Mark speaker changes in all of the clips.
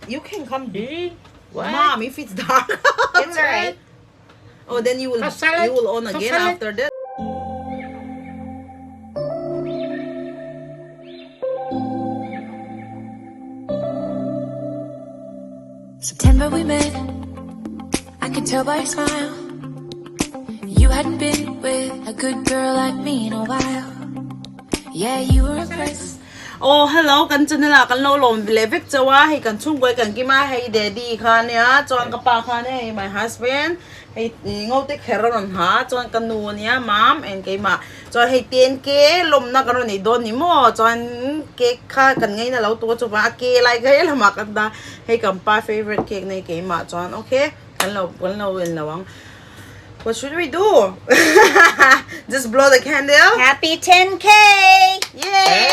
Speaker 1: You can come.
Speaker 2: What?
Speaker 1: Mom, if it's dark.
Speaker 2: It's alright.
Speaker 1: Oh, then you will on again after that.
Speaker 3: September we met, I could tell by your smile. You hadn't been with a good girl like me in a while. Yeah, you were impressed.
Speaker 1: Oh, hello, kan channel kan lawm levek chawa hey kan chungah kan kima hey daddy khan ya chuan ka pa khan hey my husband hey ngote kheron ha chuan kan nu nia mom and ke ma chuan hey 10k lom na kan ni don ni mo chuan cake kha kan ngai na lo to chu ba ke lai ga lama kan da hey kan pa favorite cake nei ke ma chuan okay kan lo in lawang. What should we do? Just blow the candle.
Speaker 2: Happy 10K!
Speaker 1: Yay!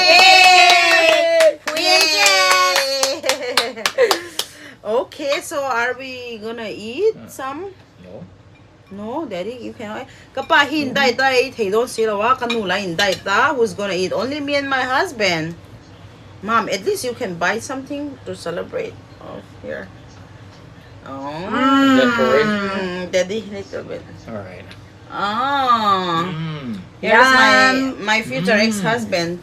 Speaker 2: Yay!
Speaker 1: Okay, so are we gonna eat some?
Speaker 4: No.
Speaker 1: No, Daddy, you cannot. Kapa hinday tay, hey don't see lawa kanula hinday ta. Who's gonna eat? Only me and my husband. Mom, at least you can buy something to celebrate. Oh, here. Oh, Daddy, little bit.
Speaker 4: All right.
Speaker 1: Oh, here's my future ex-husband.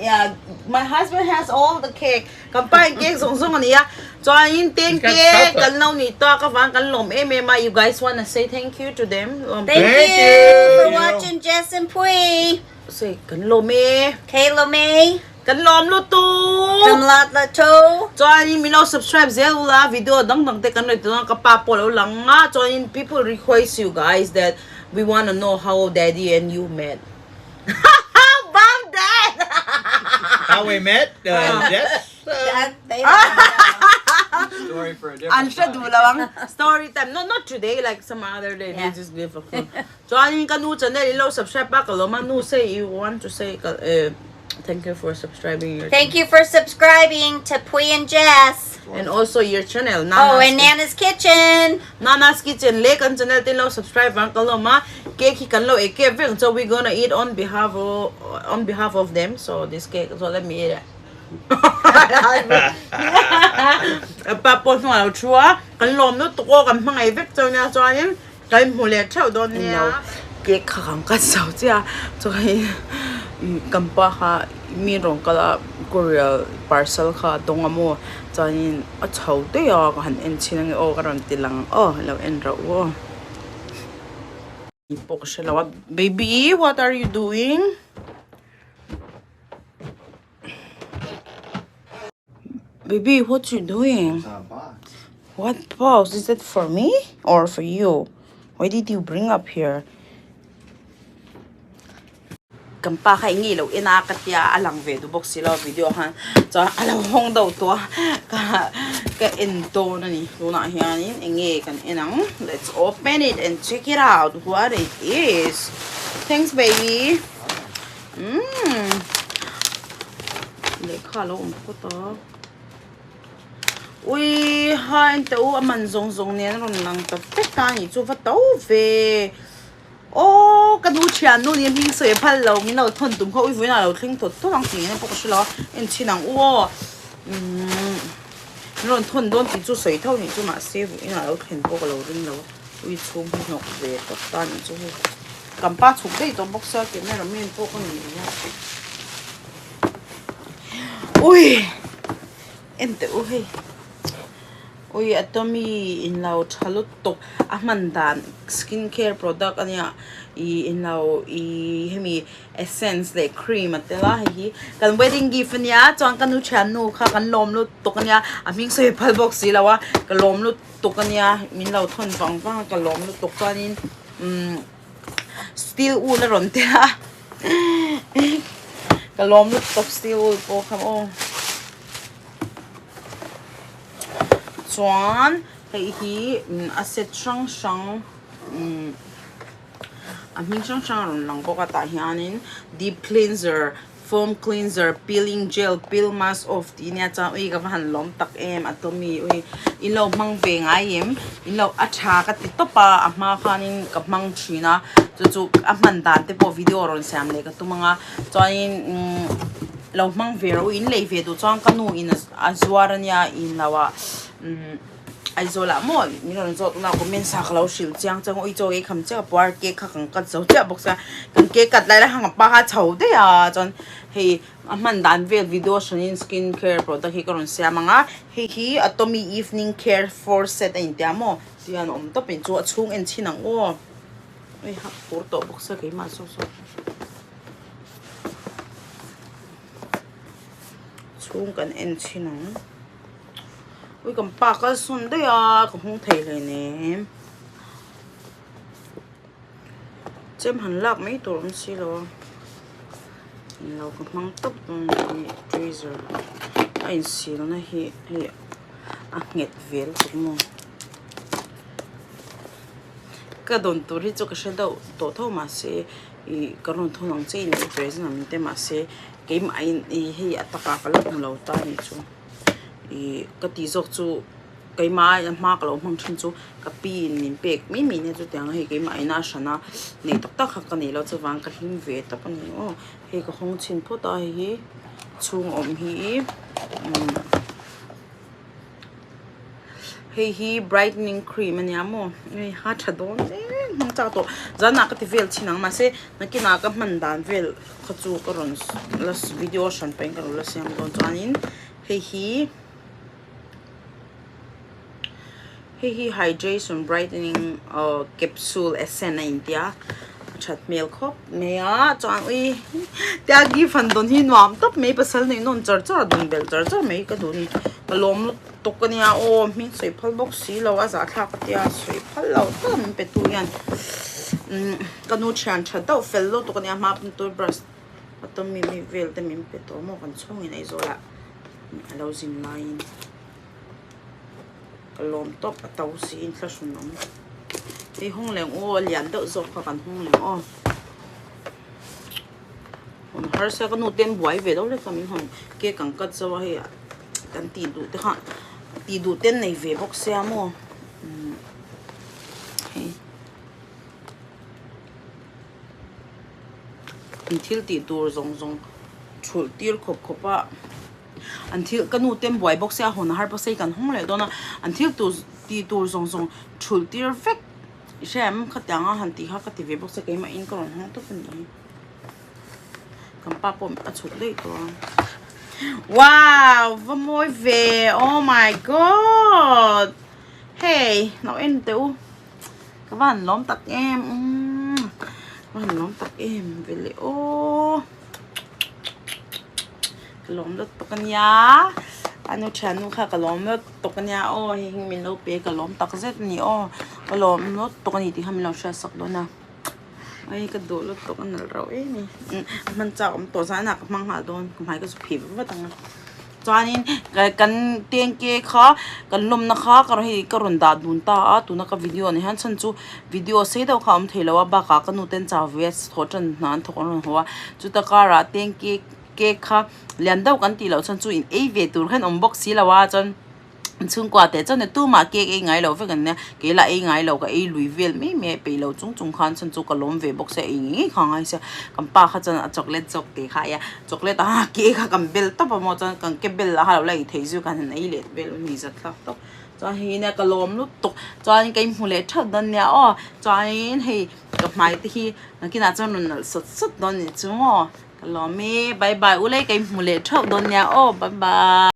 Speaker 1: Yeah, my husband has all the cake. Kampay cake song niya. So in 10 cake, kalaw nito kafang kalom. Ma, you guys wanna say thank you to them?
Speaker 2: Thank you for watching Jess and Pui.
Speaker 1: Say kalom
Speaker 2: Kayla May.
Speaker 1: kalom luto.
Speaker 2: Kamlat Lato.
Speaker 1: So in subscribe zela video dang te kanoi to kapapol lang nga. So in people request you guys that we wanna know how Daddy and you met. Bam Dad.
Speaker 4: How we met? That's story for a different time.
Speaker 1: Story time. No, not today. Like some other day. They just give a clue. So in kanu channel ilo subscribe pa kalo manu say you want to say thank you for subscribing your
Speaker 2: Thank you for subscribing to Pui and Jess.
Speaker 1: and also your channel.
Speaker 2: And Nana's Kitchen.
Speaker 1: Nana's Kitchen. Like ang channel tilo subscribe ang kalo ma cake kanlo ekeving. So we're gonna eat on behalf of them. So this cake. So let me eat it. Papos mo chua kanlom no to kan mga vector na so ayan kay muli chao don niya. Cake kakang kasaw siya. So kay kampa ka mirong kala Korea parcel ka donga mo chanin a chau te ya kan en chinang o karon tilang lo en ro wo ipok siya baby, what are you doing? Baby, what you doing? What box? Is that for me or for you? Why did you bring up here? Kampa kay ngilaw inakat ya alang video box sila video han so alang hong daw to ka endo na ni una hianin ingi kan inang. Let's open it and check it out what it is. Thanks baby. Lekha lo ko to. Ui ha ente u man zong zong ne ron lang ta ta ni chu fa to ve. Oh, cái đuôi chén nó liền hình sợi phật lâu, mình lâu thuần tùng khâu với nào thinh thuật tốt lắm gì nên bốc cái đó, em chỉ năng uo, rồi thuần đón thì chú sợi thâu thì chú mà xếp với nào thìn bốc cái lâu đến lâu, uy chung thì nhọc về tất cả những chú cầm ba chục đây tôi bốc sao cái này là miên bốc cái gì nhá, ui, em tự ui. Ui, ito mi inlaw chalot to amandan skincare product anya inlaw hemi essence the cream atela hi kan wedding gift niya chang kanu chanu kha kan lom lu to kanya aming se phal box silawa kan lom lu to kanya min law thon bang bang kan lom lu to kanin steel wool ron te ha kan lom lu to steel wool po kam chuan hei hi asset sang aming sang ron lang boka ta hianin deep cleanser foam cleanser peeling gel peel mask of tinya cha ui ka han lom tak em atomi ui ilo mang ve nga yem ilo acha ka ti to pa ama khanin ka mang china chu chu aman dan te po video ron sam le ka tu manga chuanin lo mang vero in le ve du chang kanu in azwarania in lawa ai zo la mo ni ron zo na ko men sa khlo shil chang chang oi zo e kham cha par ke kha kang ka zo cha bok sa kan ke kat lai la hang pa ha chau de ya chon he man dan ve video in skin care product hi karon sia manga hi atomy evening care for set in ta mo tian om to pen chu chung en chinang o oi ha por to bok sa ke ma so chung kan en chinang ui cầm pa cái xuân đấy à cũng không thấyเลยnè chém hẳn lạc mấy tổ ông xí lo lâu cũng mang tóc trong freezer anh xí nó hi nghẹt về cũng mua cái đồn tuổi thì cho cái xe đậu tổ thâu mà sẽ cái đồn thâu nòng chơi này freezer nằm tên mà sẽ cái máy hi tất cả cái lớp lâu ta này chú cái tí dọc chú cái má má cái lỗ mang chân chú cái pin mình bẹt mấy mình này chú tiếng hay cái máy na sana này tắc tắc cái này lo chú vang cái hình về tập cái này ô hay cái không chín phút đó hay chung ôm hay brightening cream anh em ô hay hát chặt đón không chả tổ giờ nào cái tivi chín nắng mà sẽ nó cái nào cái mình đàn về cái chú cái rồi là video sản phẩm cái rồi là xem còn cho anh hay hydration brightening capsule essence India chat milk hop mea chang ui tia gi fan don hi nuam top me pasal nei non char char dun bel char char me ka dun ka lom to ka nia o min soi phal box si lo a za thla ka tia soi phal lo to min pe tu yan ka nu chan cha do fel lo to ka nia ma pun to brush atom mi vel te min pe to mo kan chong in ai zo la alo zin line cái lom top cái tàu xí in khá sung nóng thì hông leng ô liền đỡ dọc cả căn hông leng ô còn har sẽ có nụ tên buổi về đâu đấy cả mình hông kia càng cất cho hay à căn tì đủ thế hả tì đủ tên này về bóc xe mua anh thiếu tì đủ rong rong chul tiêu khop khop á until cái nụ tem boy box ya hồn har box cái hông lại đó na until tu song song chul tir vek xem khát tiếng hàn tí ha cái tivi box cái mà in cái hông tốt phần gì cầm pa pom chul đấy đó wow và môi về oh my god hey nào em tiêu các bạn lóm tặc em các bạn lóm tặc em về liệu cái lom đó tóc anh nhá anh chăn nó khác cái lom đó tóc anh nhá ô hình mình lâu bé cái lom tóc rất nhiều ô cái lom nó tóc anh thì mình lâu sẽ sắc đó nè ai cái đồ nó tóc anh rồi nè mình chọn tổ sản nào mang hạ đồn không phải cái số phim vậy tăng cho nên cái tiền kia khó cái lom nó khó cái rồi cái run đá đun ta tụi nó cái video này hắn chân chú video xây đâu không thấy là ba cái nút tên chào vest thọ chân nán thọ con hoa chú ta cái ra tiền kia cái khác liền đâu cần tì lâu chân chú in ấy về tụi hắn unbox xí là wa chân chung qua để chân này tu mà cái ngay lâu phải gần nè cái là ngay lâu cái lùi về mấy mẹ bị lâu chung khan chân chú cái lom về box sẽ ý khang ai sẽ cầm pa khát chân chocolate chọc cái khai à chocolate cái khác cầm bell tóc mà chân cầm cái bell là lại thấy chú cái này lệ bell mình rất là tốt cho nên nè cái lom lúc tục cho nên cái mùi lệ thật đơn nè cho nên thì gặp mai thì cái nào cho nó sốt đơn nè chú lom bye bye, ulay kay muli. Ciao, donya. Oh, bye bye.